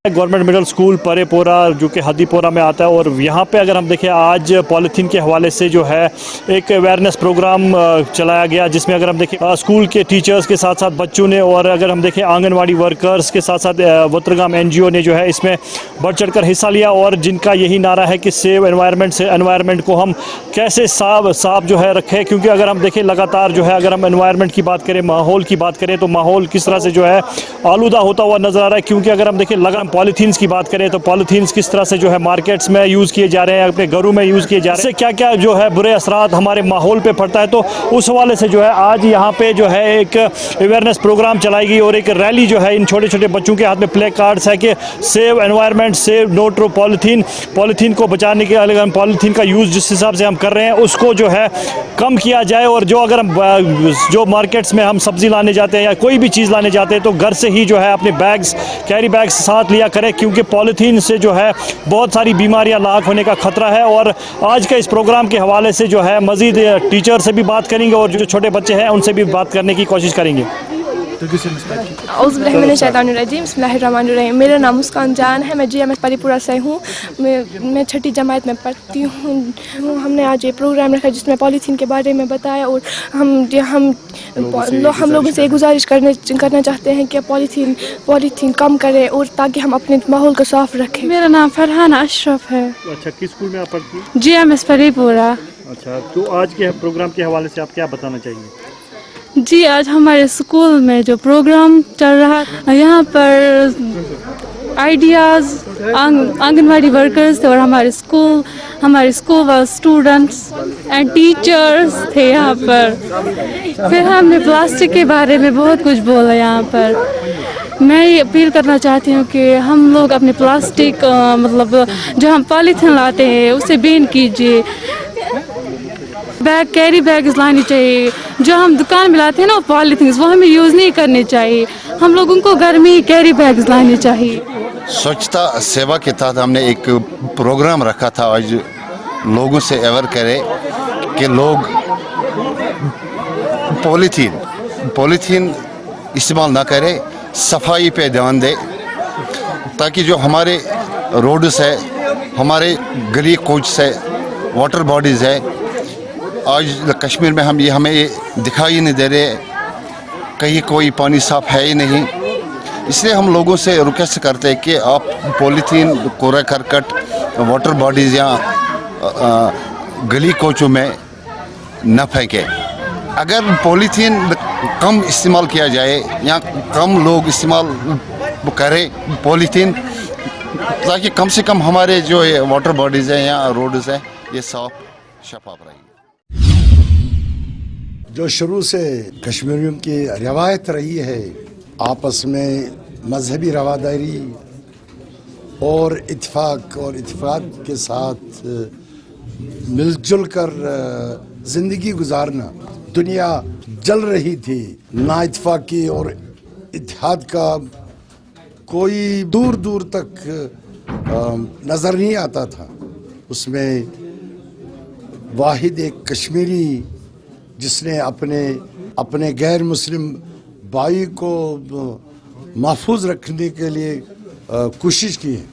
Government middle school پرے پورہ جو کہ ہدی پورہ میں آتا ہے، اور یہاں پہ اگر ہم دیکھیں آج پالیتھین کے حوالے سے جو ہے ایک اویئرنیس پروگرام چلایا گیا، جس میں اگر ہم دیکھیں اسکول کے ٹیچرز کے ساتھ ساتھ بچوں نے، اور اگر ہم دیکھیں آنگن واڑی ورکرز کے ساتھ ساتھ وترگام این جی او نے جو ہے اس میں بڑھ چڑھ کر حصہ لیا، اور جن کا یہی نعرہ ہے کہ سیو انوائرمنٹ، سے انوائرمنٹ کو ہم کیسے صاف جو ہے رکھیں، کیونکہ اگر ہم دیکھیں لگاتار جو ہے اگر ہم انوائرمنٹ کی بات کریں، ماحول کی بات کریں، تو ماحول کس طرح سے جو ہے آلودہ ہوتا ہوا نظر آ رہا ہے. کیونکہ اگر ہم دیکھیں پالیتھینس کی بات کریں تو پالیتھینس کس طرح سے جو ہے مارکیٹس میں یوز کیے جا رہے ہیں، اپنے گھروں میں یوز کیے جا رہے ہیں، اس سے کیا کیا جو ہے برے اثرات ہمارے ماحول پہ پڑتا ہے. تو اس حوالے سے جو ہے آج یہاں پہ جو ہے ایک اویئرنیس پروگرام چلائی گئی، اور ایک ریلی جو ہے ان چھوٹے چھوٹے بچوں کے ہاتھ میں پلے کارڈز ہے کہ save environment, save no to polythene, polythene کو بچانے کے لیے پالیتھین کا یوز جس حساب سے ہم کر رہے ہیں اس کو جو ہے کم کیا جائے. اور جو اگر ہم جو مارکیٹس میں ہم سبزی لانے جاتے ہیں یا کوئی بھی چیز لانے جاتے ہیں تو گھر سے ہی جو ہے اپنے بیگز، کیری بیگز ساتھ لیا کریں، کیونکہ پالیتھین سے جو ہے بہت ساری بیماریاں لاحق ہونے کا خطرہ ہے. اور آج کے اس پروگرام کے حوالے سے جو ہے مزید ٹیچر سے بھی بات کریں گے، اور جو چھوٹے بچے ہیں ان سے بھی بات کرنے کی کوشش کریں گے. اعوذ باللہ من الشیطان الرجیم، بسم اللہ الرحمن الرحیم. میرا نام مسکان جان ہے، میں جی ایم ایس پری پورہ سے ہوں. میں چھٹی جماعت میں پڑھتی ہوں. ہم نے آج یہ پروگرام رکھا جس میں پالیتھین کے بارے میں بتایا، اور ہم لوگوں سے گزارش کرنا چاہتے ہیں کہ پالیتھین کم کریں، اور تاکہ ہم اپنے ماحول کو صاف رکھیں. میرا نام فرحانہ اشرف ہے. اچھا، کس اسکول میں آپ پڑھتی ہیں؟ جی ایم ایس پری پورہ. اچھا، تو آج کے پروگرام کے حوالے سے آپ کیا بتانا چاہیں گے؟ جی، آج ہمارے اسکول میں جو پروگرام چل رہا ہے، یہاں پر آئیڈیاز آنگن واڑی ورکرز تھے، اور ہمارے اسکول والے اسٹوڈنٹس اینڈ ٹیچرز تھے یہاں پر. پھر ہم نے پلاسٹک کے بارے میں بہت کچھ بولا یہاں پر. میں یہ اپیل کرنا چاہتی ہوں کہ ہم لوگ اپنے پلاسٹک مطلب جو ہم پالیتھین لاتے ہیں اسے بین کیجیے. کیری بیگز لانی چاہیے. جو ہم دکان میں لاتے ہیں نا پالیتھینس، وہ ہمیں یوز نہیں کرنے چاہیے. ہم لوگوں کو گھر میں ہی کیری بیگز لانی چاہیے. سوچھتا سیوا کے تحت ہم نے ایک پروگرام رکھا تھا، آج لوگوں سے اویئر کرے کہ لوگ پولیتھین استعمال نہ کرے، صفائی پہ دھیان دے، تاکہ جو ہمارے روڈز ہے، ہمارے گلی کوچ ہے، واٹر باڈیز ہے، آج کشمیر میں ہمیں یہ دکھائی نہیں دے رہے، کہیں کوئی پانی صاف ہے ہی نہیں. اس لیے ہم لوگوں سے ریکویسٹ کرتے ہیں کہ آپ پولیتھین، کوڑا کرکٹ واٹر باڈیز یا گلی کوچوں میں نہ پھینکیں. اگر پولیتھین کم استعمال کیا جائے یا کم لوگ استعمال کریں پولیتھین، تاکہ کم سے کم ہمارے جو واٹر باڈیز ہیں یا روڈز ہیں یہ صاف شفاف رہیں. جو شروع سے کشمیریوں کی روایت رہی ہے، آپس میں مذہبی رواداری اور اتفاق کے ساتھ مل جل کر زندگی گزارنا. دنیا جل رہی تھی، نا اتفاقی اور اتحاد کا کوئی دور دور تک نظر نہیں آتا تھا. اس میں واحد ایک کشمیری جس نے اپنے غیر مسلم بھائی کو محفوظ رکھنے کے لیے کوشش کی ہے.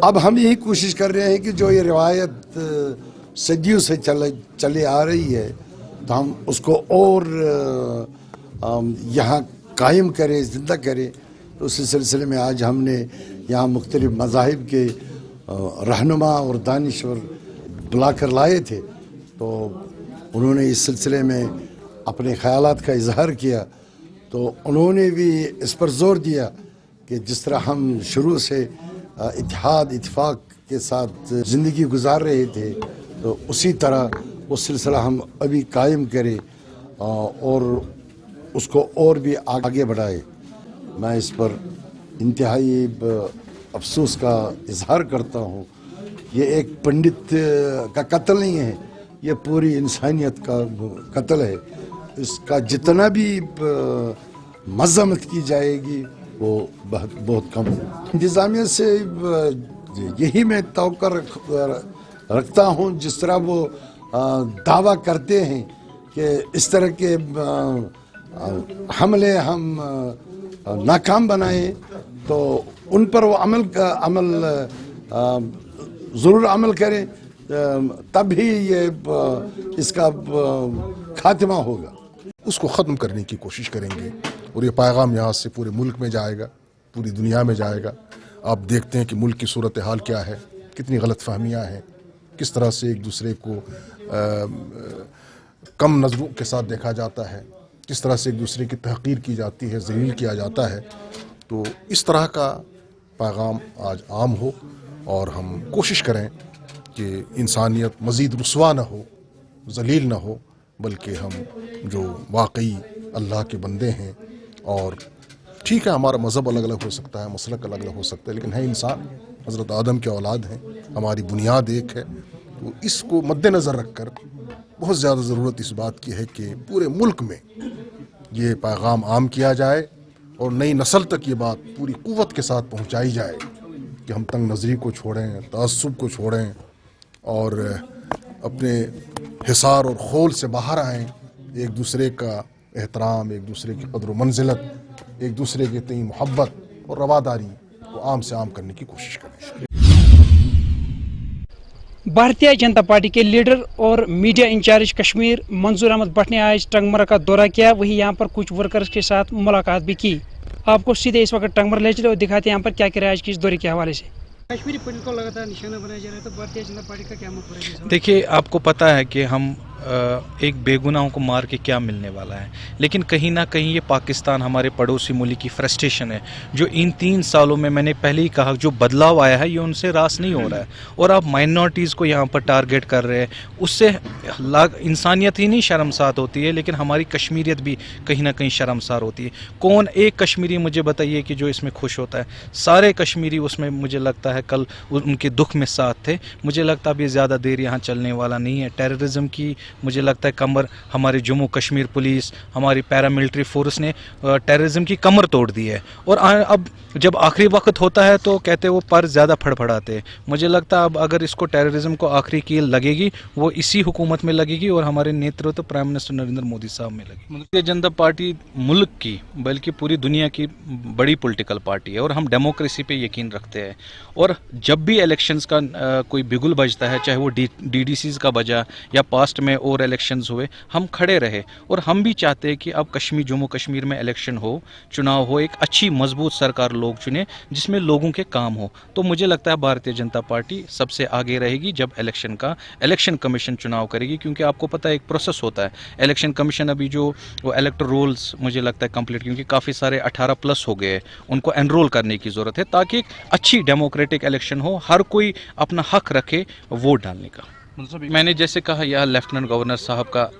اب ہم یہی کوشش کر رہے ہیں کہ جو یہ روایت صدیوں سے چلے آ رہی ہے تو ہم اس کو اور یہاں قائم کریں، زندہ کریں. تو اسی سلسلے میں آج ہم نے یہاں مختلف مذاہب کے رہنما اور دانشور بلا کر لائے تھے، تو انہوں نے اس سلسلے میں اپنے خیالات کا اظہار کیا. تو انہوں نے بھی اس پر زور دیا کہ جس طرح ہم شروع سے اتفاق کے ساتھ زندگی گزار رہے تھے، تو اسی طرح وہ سلسلہ ہم ابھی قائم کریں اور اس کو اور بھی آگے بڑھائے. میں اس پر انتہائی افسوس کا اظہار کرتا ہوں. یہ ایک پنڈت کا قتل نہیں ہے، یہ پوری انسانیت کا قتل ہے. اس کا جتنا بھی مذمت کی جائے گی وہ بہت کم ہے. انتظامیہ سے یہی میں توقع رکھتا ہوں، جس طرح وہ دعویٰ کرتے ہیں کہ اس طرح کے حملے ہم ناکام بنائیں، تو उन पर वो अमल ज़रूर अमल करें, तब ही ये इसका खात्मा होगा। उसको ख़त्म करने की कोशिश करेंगे और ये पैगाम यहाँ से पूरे मुल्क में जाएगा, पूरी दुनिया में जाएगा। आप देखते हैं कि मुल्क की सूरत हाल क्या है, कितनी गलत फहमियाँ हैं, किस तरह से एक दूसरे को कम नज़रों के साथ देखा जाता है, किस तरह से एक दूसरे की तहक़ीर की जाती है, ज़लील किया जाता है। तो इस तरह का पैगाम आज आम हो और हम कोशिश करें कि इंसानियत मज़ीद रुस्वा न हो, ज़लील न हो, बल्कि हम जो वाकई अल्लाह के बंदे हैं, और ठीक है हमारा मज़हब अलग अलग हो सकता है, मसलक अलग अलग हो सकता है, लेकिन है इंसान, हज़रत आदम के औलाद हैं, हमारी बुनियाद एक है। तो इसको मद्देनज़र रख कर बहुत ज़्यादा ज़रूरत इस बात की है कि पूरे मुल्क में ये पैगाम आम किया जाए और नई नस्ल तक ये बात पूरी क़ुव्वत के साथ पहुँचाई जाए कि हम तंग नज़री को छोड़ें, तअस्सुब को छोड़ें और अपने हिसार और खोल से बाहर आएँ, एक दूसरे का एहतराम, एक दूसरे की कद्र मंजिलत, एक दूसरे के तई मोहब्बत और रवादारी को आम से आम करने की कोशिश करें। भारतीय जनता पार्टी के लीडर और मीडिया इंचार्ज कश्मीर मंजूर अहमद भट्ट ने आज टंगमर का दौरा किया, वही यहाँ पर कुछ वर्कर्स के साथ मुलाकात भी की। आपको सीधे इस वक्त टंगमर ले चले और दिखाते हैं यहाँ पर क्या क्या आज की इस दौरे के हवाले से। कश्मीरी पटेल को लगातार निशाना बनाया जा रहा है, तो भारतीय जनता पार्टी का क्या मकसद है? देखिए, आपको पता है कि हम एक बेगुनाहों को मार के क्या मिलने वाला है, लेकिन कहीं ना कहीं ये पाकिस्तान हमारे पड़ोसी मुल्क की फ्रस्ट्रेशन है, जो इन 3 सालों में मैंने पहले ही कहा जो बदलाव आया है ये उनसे रास नहीं हो रहा है। और आप माइनॉरिटीज़ को यहाँ पर टारगेट कर रहे हैं, उससे इंसानियत ही नहीं शर्मसार होती है, लेकिन हमारी कश्मीरियत भी कहीं ना कहीं शर्मसार होती है। कौन एक कश्मीरी मुझे बताइए कि जो इसमें खुश होता है? सारे कश्मीरी उसमें मुझे लगता है कल उनके दुख में साथ थे। मुझे लगता है अब ये ज़्यादा देर यहाँ चलने वाला नहीं है। टेररिज्म की मुझे लगता है कमर हमारी जम्मू कश्मीर पुलिस, हमारी पैरामिलिट्री फोर्स ने टेररिज्म की कमर तोड़ दी है। और अब जब आखिरी वक्त होता है तो कहते हैं वो पर ज़्यादा फड़फड़ाते हैं। मुझे लगता है अब अगर इसको टेररिज्म को आखिरी कील लगेगी वो इसी हुकूमत में लगेगी और हमारे नेतृत्व प्राइम मिनिस्टर नरेंद्र मोदी साहब में लगेगी। भारतीय जनता पार्टी मुल्क की बल्कि पूरी दुनिया की बड़ी पॉलिटिकल पार्टी है और हम डेमोक्रेसी पे यकीन रखते हैं। और जब भी इलेक्शंस का कोई बिगुल बजता है, चाहे वो DDCs का बजा या पास्ट में और इलेक्शंस हुए, हम खड़े रहे। और हम भी चाहते हैं कि अब जम्मू कश्मीर में इलेक्शन हो, चुनाव हो, एक अच्छी मजबूत सरकार लोग चुने जिसमें लोगों के काम हो। तो मुझे लगता है भारतीय जनता पार्टी सबसे आगे रहेगी जब इलेक्शन कमीशन चुनाव करेगी, क्योंकि आपको पता है एक प्रोसेस होता है। इलेक्शन कमीशन अभी जो वो इलेक्टोरल रोल्स मुझे लगता है कंप्लीट, क्योंकि काफ़ी सारे 18+ हो गए, उनको एनरोल करने की ज़रूरत है ताकि एक अच्छी डेमोक्रेटिक इलेक्शन हो, हर कोई अपना हक रखे वोट डालने का। मैंने जैसे कहा यहाँ लेफ्टिनेंट गवर्नर साहब का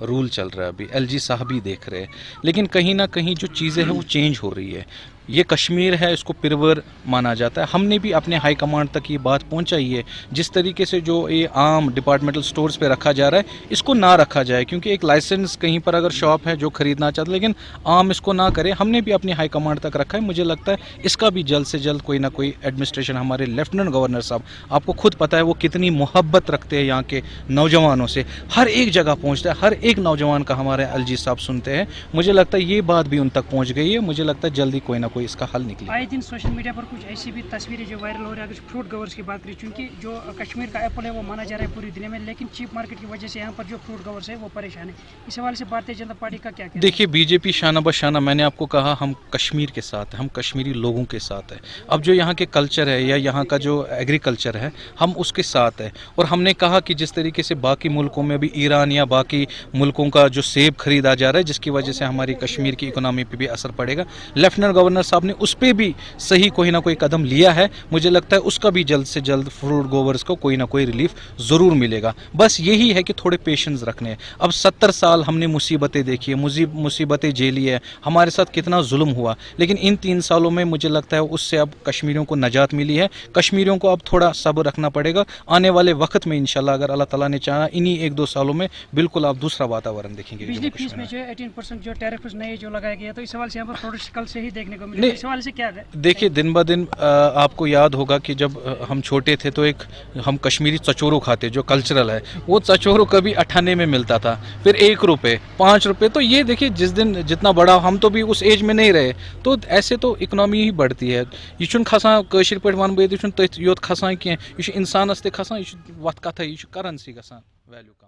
रूल चल रहा है, अभी LG साहब ही देख रहे हैं, लेकिन कहीं ना कहीं जो चीज़ें हैं वो चेंज हो रही है। ये कश्मीर है, इसको पिरवर माना जाता है। हमने भी अपने हाई कमांड तक ये बात पहुंचाई है, जिस तरीके से जो ये आम डिपार्टमेंटल स्टोर्स पे रखा जा रहा है इसको ना रखा जाए, क्योंकि एक लाइसेंस कहीं पर अगर शॉप है जो खरीदना चाहते लेकिन आम इसको ना करे। हमने भी अपने हाई कमांड तक रखा है। मुझे लगता है इसका भी जल्द से जल्द कोई ना कोई एडमिनिस्ट्रेशन, हमारे लेफ्टिनेंट गवर्नर साहब, आपको खुद पता है वो कितनी मोहब्बत रखते हैं यहाँ के नौजवानों से, हर एक जगह पहुँचता है, हर एक नौजवान का हमारे LG साहब सुनते हैं। मुझे लगता है ये बात भी उन तक पहुँच गई है। मुझे लगता है जल्दी कोई ना कोई इसका हल निकले। आए दिन सोशल मीडिया पर कुछ ऐसी भी तस्वीरें जो वायरल हो रही है, अगर फ्रूट गवर्स की बात करें, क्योंकि जो कश्मीर का एप्पल है वो माना जा रहा है पूरी दुनिया में, लेकिन चीप मार्केट की वजह से यहाँ पर जो फ्रूट गवर्स है वो परेशान है। इस हवाले से भारतीय जनता पार्टी का क्या कहना है? देखिए, बीजेपी शाना बशाना, मैंने आपको कहा हम कश्मीर के साथ हैं, हम कश्मीरी लोगों के साथ हैं। अब जो यहाँ के कल्चर है या यहाँ का जो एग्रीकल्चर है हम उसके साथ है। और हमने कहा कि जिस तरीके से बाकी मुल्कों में भी ईरान या बाकी मुल्कों का जो सेब खरीदा जा रहा है जिसकी वजह से हमारी कश्मीर की इकोनॉमी पे भी असर पड़ेगा, लेफ्टिनेंट गवर्नर साहब ने उस पर भी सही कोई ना कोई कदम लिया है। मुझे लगता है उसका भी जल्द से जल्द फ्रूट ग्रोवर्स को कोई ना कोई रिलीफ ज़रूर मिलेगा। बस यही है कि थोड़े पेशेंस रखने। अब 70 साल हमने मुसीबतें देखी है, मुसीबतें झेली है, हमारे साथ कितना जुल्म हुआ, लेकिन इन 3 सालों में मुझे लगता है उससे अब कश्मीरियों को नजात मिली है। कश्मीरियों को अब थोड़ा सब्र रखना पड़ेगा। आने वाले वक्त में इंशाल्लाह अगर अल्लाह ताला ने चाहा इन्हीं 1-2 सालों में बिल्कुल आप दूसरा वातावरण देखेंगे। बिजली फीस में जो 18% जो टैरिफ नए जो लगाया गया, तो इस सवाल से यहाँ पर प्रोटेस्ट कल से ही देखने को नहीं, इस हवाले से क्या है? देखिए दिन ब दिन आपको याद होगा कि जब हम छोटे थे तो एक हम कश्मीरी चचोरो खाते जो कल्चरल है, वो चचोरो कभी 98 में मिलता था, फिर 1 रुपये 5 रुपये। तो ये देखिए जिस दिन जितना बड़ा हम तो भी उस एज में नहीं रहे, तो ऐसे तो इकोनॉमी ही बढ़ती है। ये खसान कशिर पे वन बे तथ योत खसान की इंसानस ते खसान वत कथ यह करंसी गसान वैल्यू कम।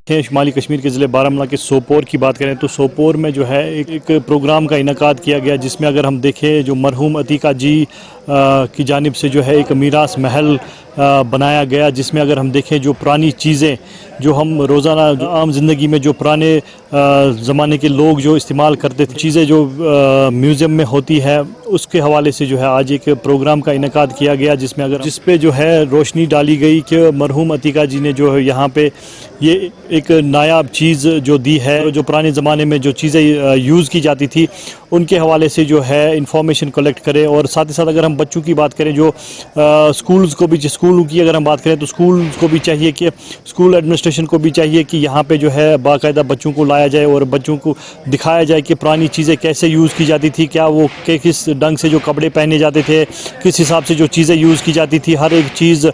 शुमाली कश्मीर के ज़िले बारामूला के सोपोर की बात करें तो सोपोर में जो है एक प्रोग्राम का इनकाद किया गया, जिसमें अगर हम देखें जो मरहूम अतीका जी की जानिब से जो है एक मीरास महल बनाया गया, जिसमें अगर हम देखें जो पुरानी चीज़ें जो हम रोज़ाना आम ज़िंदगी में जो पुराने ज़माने के लोग जो इस्तेमाल करते थे चीज़ें जो म्यूज़ियम में होती है, उसके हवाले से जो है आज एक प्रोग्राम का इनकाद किया गया, जिसमें अगर जिस पे जो है रोशनी डाली गई कि मरहूम अतीका जी ने जो है यहाँ पे ये एक नायाब चीज़ जो दी है, जो पुराने ज़माने में जो चीज़ें यूज़ की जाती थी उनके हवाले से जो है इंफॉर्मेशन कलेक्ट करें। और साथ ही साथ अगर हम बच्चों की बात करें जो स्कूल्स को भी, स्कूल की अगर हम बात करें तो स्कूल को भी चाहिए कि स्कूल एडमिनिस्ट्रेशन को भी चाहिए कि यहाँ पे जो है बाकायदा बच्चों को लाया जाए और बच्चों को दिखाया जाए कि पुरानी चीज़ें कैसे यूज़ की जाती थी, क्या वो किस ढंग से जो कपड़े पहने जाते थे, किस हिसाब से जो चीज़ें यूज़ की जाती थी, हर एक चीज़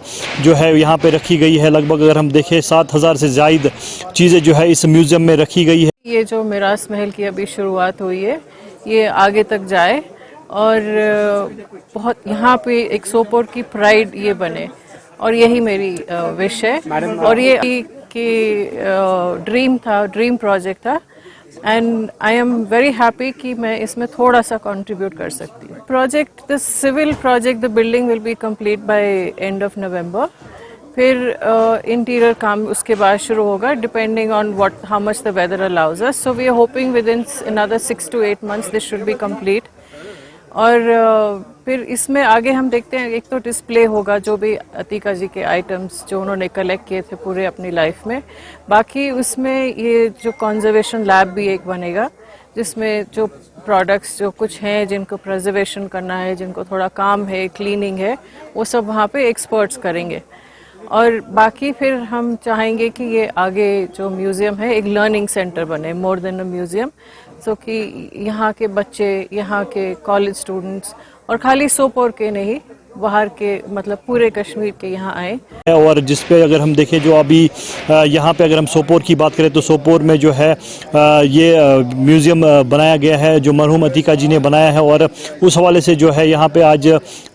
जो है यहाँ पे रखी गई है। लगभग अगर हम देखें 7000 से ज़ायद चीज़ें जो है इस म्यूज़ियम में रखी गई है। ये जो मीरास महल की अभी शुरुआत हुई है ये आगे तक जाए और बहुत यहाँ पे एक सोपोर की प्राइड ये बने, और यही मेरी विश है। और ये कि ड्रीम था, ड्रीम प्रोजेक्ट था, and I am very happy कि मैं इसमें थोड़ा सा कंट्रीब्यूट कर सकती हूँ। Project, the civil project, the building will be complete by end of November. फिर इंटीरियर काम उसके बाद शुरू होगा, depending on what how much the weather allows us. So we are hoping within another 6 to 8 months this should be complete. और फिर इसमें आगे हम देखते हैं, एक तो डिस्प्ले होगा जो भी अतीका जी के आइटम्स जो उन्होंने कलेक्ट किए थे पूरे अपनी लाइफ में। बाकी उसमें ये जो कंजर्वेशन लैब भी एक बनेगा, जिसमें जो प्रोडक्ट्स जो कुछ हैं जिनको प्रिजर्वेशन करना है, जिनको थोड़ा काम है, क्लीनिंग है, वो सब वहाँ पे एक्सपर्ट्स करेंगे। और बाकी फिर हम चाहेंगे कि ये आगे जो म्यूज़ियम है एक लर्निंग सेंटर बने, मोर देन अ म्यूज़ियम, सो कि यहाँ के बच्चे, यहाँ के कॉलेज स्टूडेंट्स, और खाली सोपोर के नहीं, बाहर के मतलब पूरे कश्मीर के यहाँ आए। और जिस पे अगर हम देखें जो अभी यहाँ पे अगर हम सोपोर की बात करें तो सोपोर में जो है ये म्यूज़ियम बनाया गया है जो मरहूम अतीका जी ने बनाया है, और उस हवाले से जो है यहाँ पे आज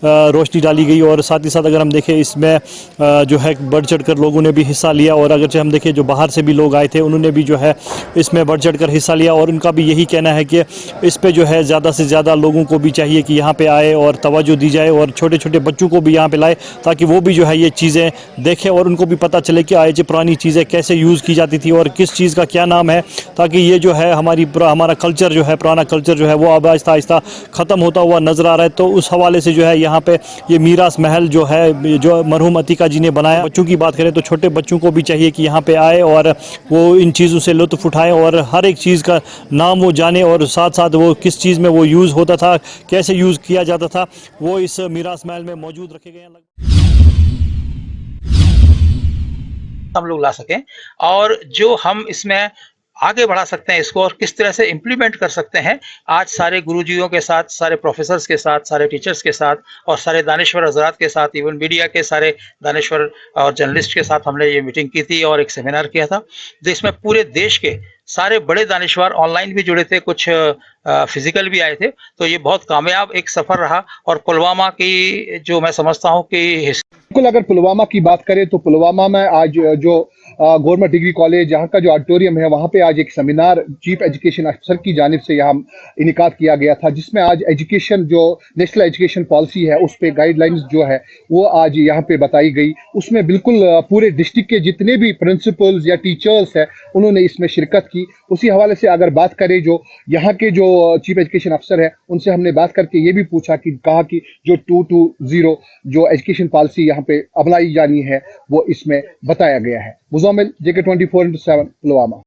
रोशनी डाली गई। और साथ ही साथ अगर हम देखें इसमें जो है बढ़ चढ़ कर लोगों ने भी हिस्सा लिया, और अगर हम देखें जो बाहर से भी लोग आए थे उन्होंने भी जो है इसमें बढ़ चढ़ कर हिस्सा लिया, और उनका भी यही कहना है कि इस पर जो है ज़्यादा से ज़्यादा लोगों को भी चाहिए कि यहाँ पर आए और तवज्जो दी जाए, और छोटे छोटे बच्चों को भी यहाँ पे लाए ताकि वो भी जो है ये चीज़ें देखें और उनको भी पता चले कि आज पुरानी चीज़ें कैसे यूज़ की जाती थी और किस चीज़ का क्या नाम है, ताकि ये जो है हमारा कल्चर जो है, पुराना कल्चर जो है वो अब आहिस्ता आहिस्ता ख़त्म होता हुआ नज़र आ रहा है। तो उस हवाले से जो है यहाँ पे ये मीरास महल जो है जो मरहूम अतीका जी ने बनाया। बच्चों की बात करें तो छोटे बच्चों को भी चाहिए कि यहाँ पे आए और वो इन चीज़ों से लुत्फ़ उठाएँ और हर एक चीज़ का नाम वो जाने, और साथ साथ वो किस चीज़ में वो यूज़ होता था, कैसे यूज़ किया जाता था, वो इस मीरास महल में मौजूद रखे गए हैं। हम लोग ला सकें और जो हम इसमें आगे बढ़ा सकते हैं इसको और किस तरह से इम्प्लीमेंट कर सकते हैं। आज सारे गुरुजियों के साथ, सारे प्रोफेसर्स के साथ, सारे टीचर्स के साथ और सारे दानिश्वर हजरात के साथ, इवन मीडिया के सारे दानिश्वर और जर्नलिस्ट के साथ हमने ये मीटिंग की थी और एक सेमिनार किया था, जिसमें पूरे देश के सारे बड़े दानिश्वर ऑनलाइन भी जुड़े थे, कुछ फिजिकल भी आए थे। तो ये बहुत कामयाब एक सफ़र रहा। और पुलवामा की जो मैं समझता हूँ कि बिल्कुल, अगर पुलवामा की बात करें तो पुलवामा में आज जो गवर्नमेंट डिग्री कॉलेज यहाँ का जो ऑडिटोरियम है, वहाँ पे आज एक सेमिनार चीफ एजुकेशन अफसर की जानिब से यहाँ इनेकाद किया गया था, जिसमें आज एजुकेशन जो नेशनल एजुकेशन पॉलिसी है उस पे गाइडलाइंस जो है वो आज यहाँ पे बताई गई। उसमें बिल्कुल पूरे डिस्ट्रिक्ट के जितने भी प्रिंसिपल्स या टीचर्स हैं उन्होंने इसमें शिरकत की। उसी हवाले से अगर बात करें जो यहाँ के जो चीफ एजुकेशन अफसर है उनसे हमने बात करके ये भी पूछा कि कहा कि जो 220 जो एजुकेशन पॉलिसी यहाँ पे अपनाई जानी है वो इसमें बताया गया है। मुज़म्मिल, JK 24/7 पुलवामा।